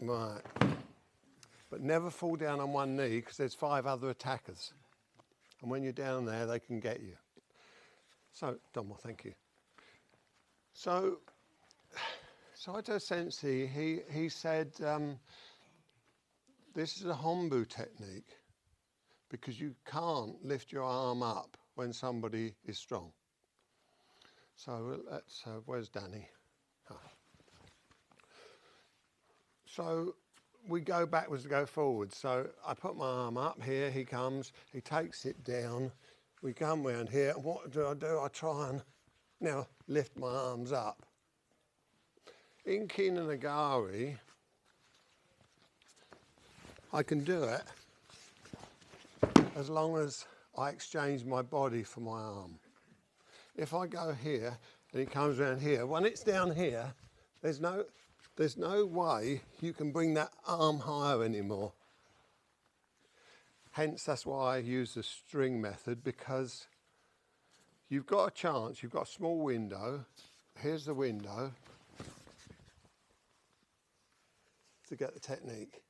Right. But never fall down on one knee because there's 5 other attackers. And when you're down there, they can get you. So, Domo, thank you. So Saito Sensei, he said, this is a Hombu technique because you can't lift your arm up when somebody is strong. So let's, where's Danny? Oh. So we go backwards to go forwards. So I put my arm up here, he comes, he takes it down, we come round here, and what do? I try and now lift my arms up. In Kinanagari, I can do it as long as I exchange my body for my arm. If I go here and he comes around here, when it's down here, there's no way you can bring that arm higher anymore. Hence, that's why I use the string method, because you've got a chance, you've got a small window. Here's the window to get the technique.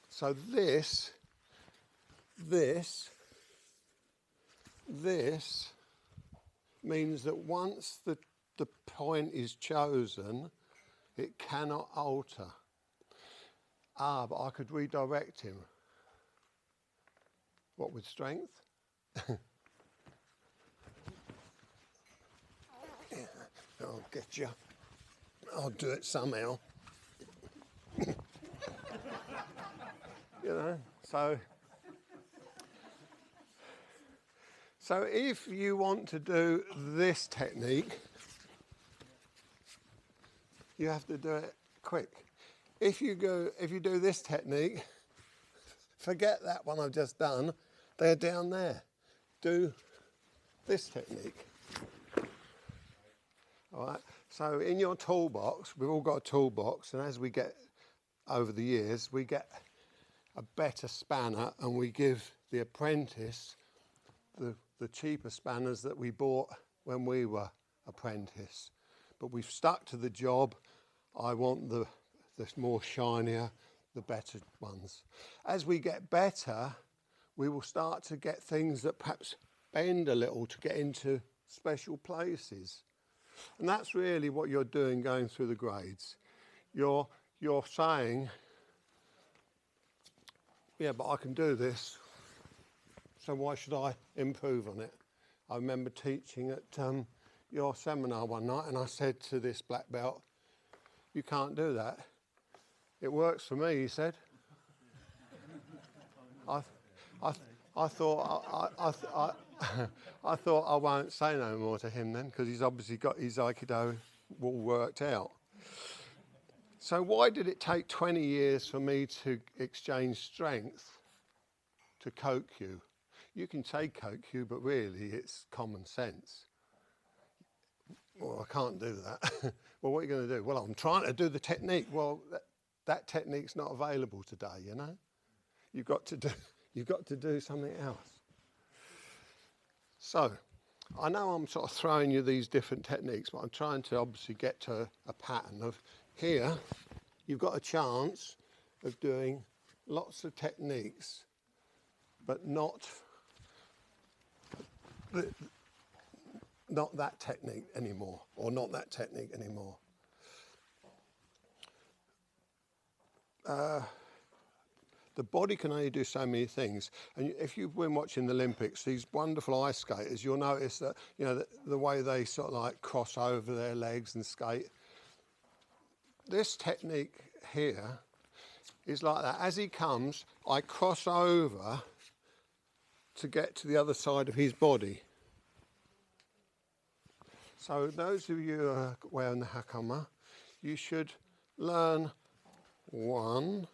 So this means that once the point is chosen, it cannot alter. But I could redirect him. What, with strength? Yeah, I'll get you. I'll do it somehow. You know, so if you want to do this technique, you have to do it quick. If you do this technique, forget that one I've just done. They're down there. Do this technique. All right. So in your toolbox, we've all got a toolbox, and as we get over the years, we get a better spanner, and we give the apprentice the cheaper spanners that we bought when we were apprentice. But we've stuck to the job. I want the more shinier, the better ones. As we get better, we will start to get things that perhaps bend a little to get into special places. And that's really what you're doing going through the grades. You're saying, yeah, but I can do this, so why should I improve on it? I remember teaching at your seminar one night, and I said to this black belt, you can't do that. It works for me, he said. I thought I won't say no more to him then, because he's obviously got his Aikido all worked out. So why did it take 20 years for me to exchange strength to Kokyu? You can say Kokyu, but really it's common sense. Well, I can't do that. Well, what are you going to do? Well, I'm trying to do the technique. Well, that technique's not available today, you know? You've got to do something else. So, I know I'm sort of throwing you these different techniques, but I'm trying to obviously get to a pattern of here, you've got a chance of doing lots of techniques, but not that technique anymore, or not that technique anymore. The body can only do so many things. And if you've been watching the Olympics, these wonderful ice skaters, you'll notice that, you know, the way they sort of like cross over their legs and skate. This technique here is like that. As he comes, I cross over to get to the other side of his body. So those of you who are wearing the hakama, you should learn 1,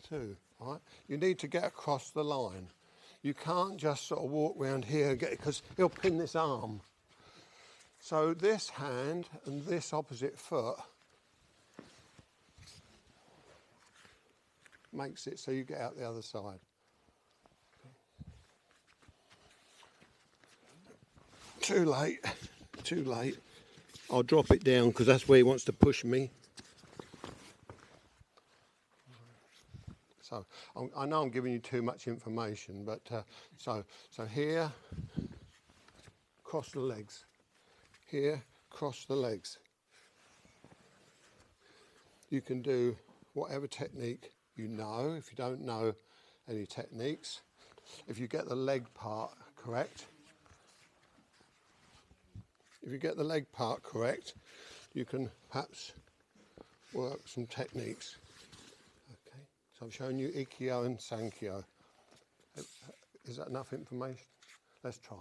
2, right? You need to get across the line. You can't just sort of walk around here and get it, because he'll pin this arm. So this hand and this opposite foot makes it so you get out the other side. Too late, too late. I'll drop it down because that's where he wants to push me. So I know I'm giving you too much information, but so here, cross the legs. Here, cross the legs. You can do whatever technique you know. If you don't know any techniques, if you get the leg part correct, you can perhaps work some techniques. Okay, so I've shown you Ikkyo and Sankyo. Is that enough information? Let's try.